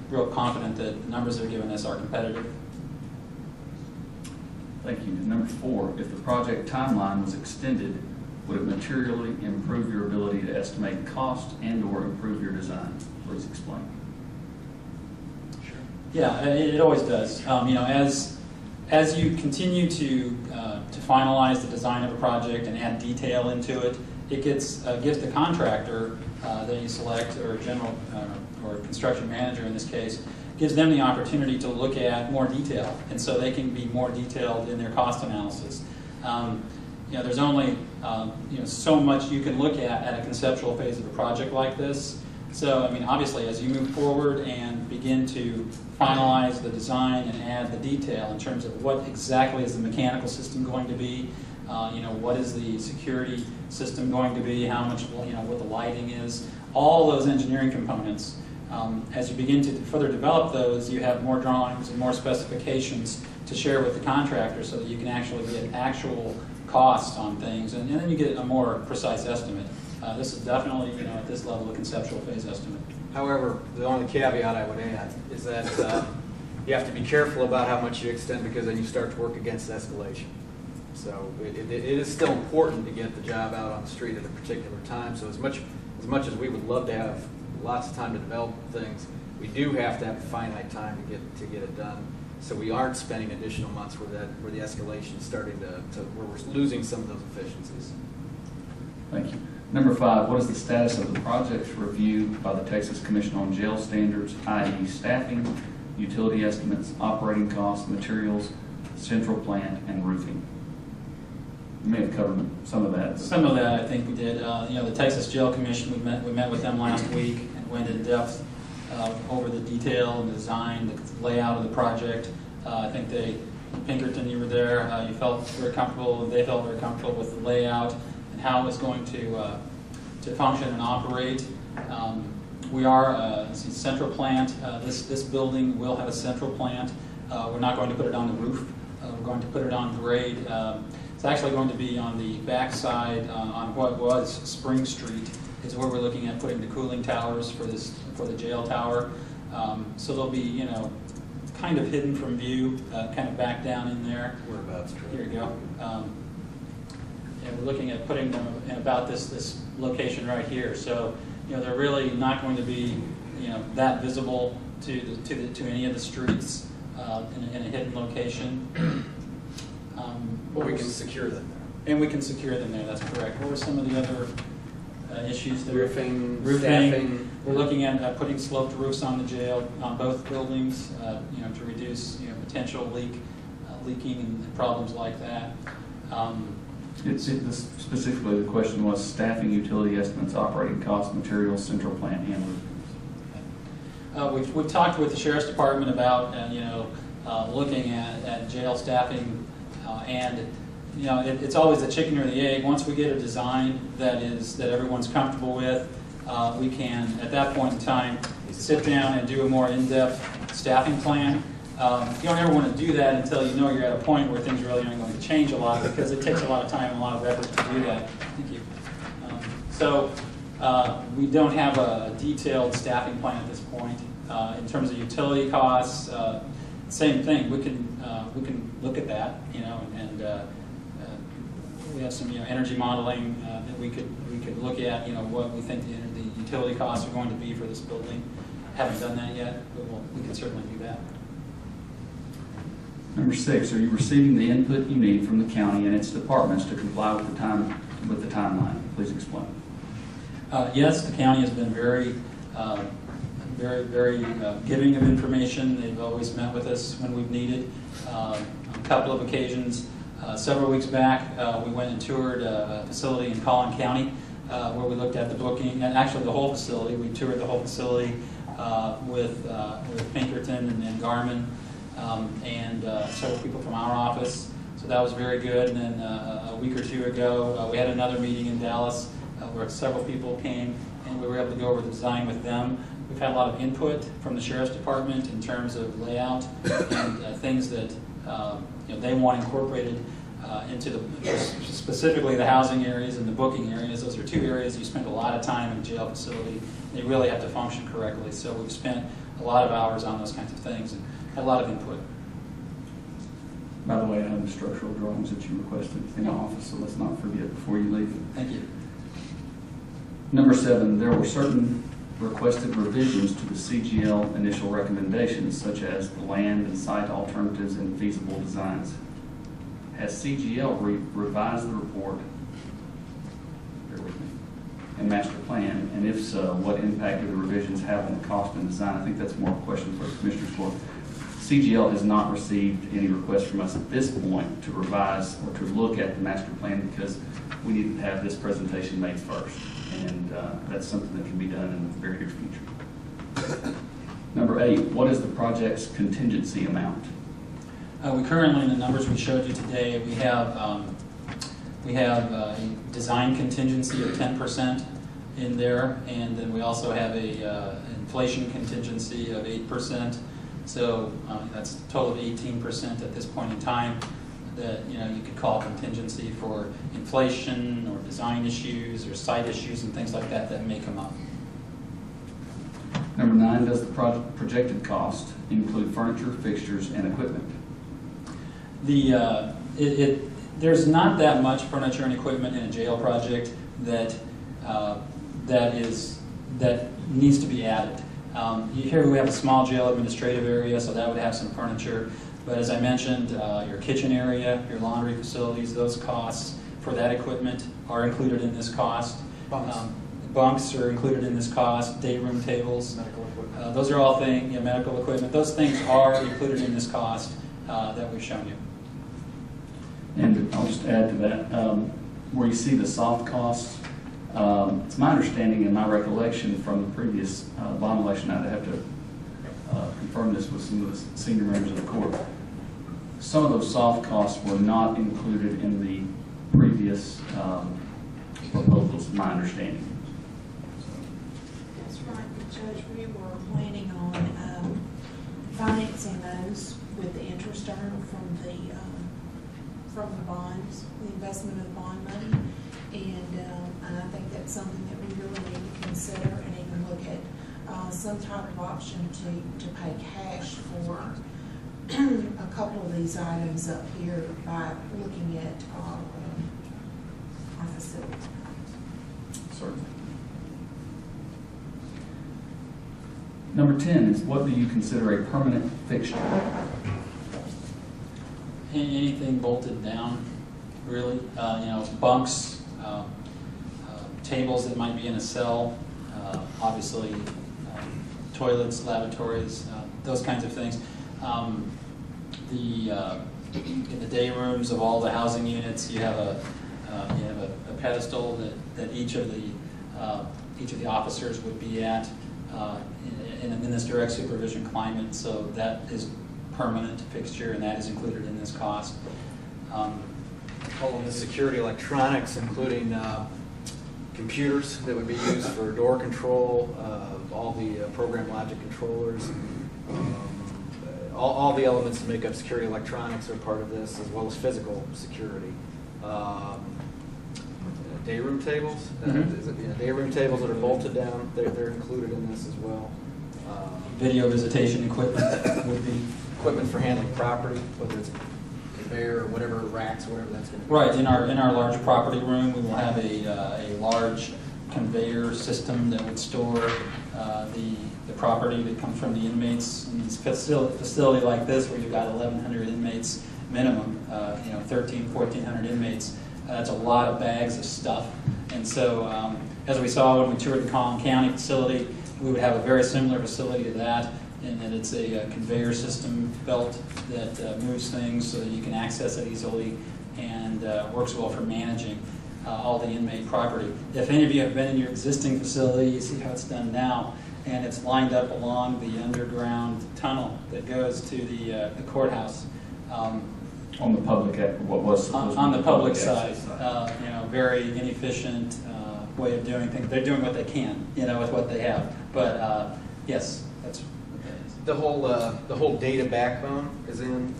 real confident that the numbers they're giving us are competitive. Thank you. Number 4, if the project timeline was extended, would it materially improve your ability to estimate cost and/or improve your design? Please explain. Sure. Yeah, it always does. You know, as you continue to finalize the design of a project and add detail into it, it gives the contractor that you select, or general or construction manager in this case, gives them the opportunity to look at more detail, and so they can be more detailed in their cost analysis. You know, there's only you know, so much you can look at a conceptual phase of a project like this. So, I mean, obviously, as you move forward and begin to finalize the design and add the detail in terms of what exactly is the mechanical system going to be, you know, what is the security system going to be, how much, you know, what the lighting is, all those engineering components. As you begin to further develop those, you have more drawings and more specifications to share with the contractor so that you can actually get actual costs on things, and then you get a more precise estimate. This is definitely, you know, at this level, a conceptual phase estimate. However, the only caveat I would add is that you have to be careful about how much you extend, because then you start to work against escalation. So it is still important to get the job out on the street at a particular time. So as much as we would love to have lots of time to develop things, we do have to have a finite time to get it done. So we aren't spending additional months where the escalation is starting where we're losing some of those efficiencies. Thank you. Number 5, what is the status of the projects reviewed by the Texas Commission on Jail Standards, i.e. staffing, utility estimates, operating costs, materials, central plant, and roofing? You may have covered some of that. Some of that I think we did. You know, the Texas Jail Commission, we met with them last week and went in depth over the detail and design, the layout of the project. I think Pinkerton, you were there, you felt very comfortable, they felt very comfortable with the layout and how it was going to function and operate. We are central plant. This building will have a central plant. We're not going to put it on the roof. We're going to put it on grade. It's actually going to be on the back side on what was Spring Street, is where we're looking at putting the cooling towers for the jail tower. So they'll be, you know, kind of hidden from view, kind of back down in there. Whereabouts? Here you go. And we're looking at putting them in about this location right here. So, you know, they're really not going to be, you know, that visible to any of the streets in a hidden location. But we can secure them there. And we can secure them there, that's correct. What were some of the other issues there? Roofing, staffing. We're looking at putting sloped roofs on the jail, on both buildings, you know, to reduce, you know, potential leaking and problems like that. Specifically, the question was staffing, utility estimates, operating costs, materials, central plant, and roofing. We've talked with the Sheriff's Department about, you know, looking at jail staffing, and you know, it's always the chicken or the egg. Once we get a design that everyone's comfortable with, we can, at that point in time, sit down and do a more in-depth staffing plan. You don't ever want to do that until you know you're at a point where things really aren't going to change a lot, because it takes a lot of time and a lot of effort to do that. Thank you. So we don't have a detailed staffing plan at this point. In terms of utility costs, same thing. We can look at that, you know, and we have some, you know, energy modeling that we could look at, you know, what we think the utility costs are going to be for this building. Haven't done that yet, but we can certainly do that. Number 6, are you receiving the input you need from the county and its departments to comply with the timeline? Please explain. Yes, the county has been very giving of information. They've always met with us when we've needed. On a couple of occasions, several weeks back, we went and toured a facility in Collin County where we looked at the booking, and actually the whole facility. We toured the whole facility with Pinkerton and Garmin and several people from our office. So that was very good. And then a week or two ago, we had another meeting in Dallas where several people came, and we were able to go over the design with them. We've had a lot of input from the Sheriff's Department in terms of layout and things that you know, they want incorporated. into specifically the housing areas and the booking areas. Those are two areas you spend a lot of time in a jail facility. They really have to function correctly. So we've spent a lot of hours on those kinds of things and had a lot of input. By the way, I have the structural drawings that you requested in the office, so let's not forget before you leave. Thank you. Number 7, there were certain requested revisions to the CGL initial recommendations, such as the land and site alternatives and feasible designs. Has CGL revised the report, bear with me, and master plan, and if so, what impact do the revisions have on the cost and design? I think that's more a question for the Commissioners Court. CGL has not received any requests from us at this point to revise or to look at the master plan because we need to have this presentation made first. And that's something that can be done in the very near future. Number 8, what is the project's contingency amount? We currently, in the numbers we showed you today, we have a design contingency of 10% in there, and then we also have a inflation contingency of 8%. So that's a total of 18% at this point in time that you could call contingency for inflation or design issues or site issues and things like that may come up. Number 9, does the projected cost include furniture, fixtures, and equipment? There's not that much furniture and equipment in a jail project that needs to be added. Here we have a small jail administrative area, so that would have some furniture. But as I mentioned, your kitchen area, your laundry facilities, those costs for that equipment are included in this cost. Bunks are included in this cost, day room tables. Medical equipment. Those are all things, medical equipment. Those things are included in this cost that we've shown you. And I'll just add to that, where you see the soft costs, it's my understanding and my recollection from the previous bond election, I'd have to confirm this with some of the senior members of the court. Some of those soft costs were not included in the previous proposals, my understanding. That's right, Judge. We were planning on financing those with the interest earned from the bonds, the investment of the bond money, and I think that's something that we really need to consider and even look at some type of option to pay cash for a couple of these items up here by looking at our facility. Certainly. Number 10 is, what do you consider a permanent fixture? Anything bolted down, really. Bunks, tables that might be in a cell, obviously toilets, lavatories, those kinds of things. In the day rooms of all the housing units, you have a pedestal that each of the officers would be at in this direct supervision climate. So that is permanent fixture, and that is included in this cost. All of the security electronics, including computers that would be used for door control, all the program logic controllers, all the elements that make up security electronics are part of this, as well as physical security. Day room tables, day room tables that are bolted down, they're included in this as well. Video visitation equipment would be. Equipment for handling property, whether it's a conveyor or whatever, racks, whatever that's going to be. Right, in our large property room, we will have a large conveyor system that would store the property that comes from the inmates. In this facility like this, where you've got 1,100 inmates minimum, 1,400 inmates, that's a lot of bags of stuff. And so, as we saw when we toured the Collin County facility, we would have a very similar facility to that, in that it's a conveyor system belt that moves things so that you can access it easily and works well for managing all the inmate property. If any of you have been in your existing facility, you see how it's done now, and it's lined up along the underground tunnel that goes to the courthouse. On the public, what was supposed on to be the public side. Very inefficient way of doing things. They're doing what they can, with what they have. But yes, that's what that is. The whole data backbone is in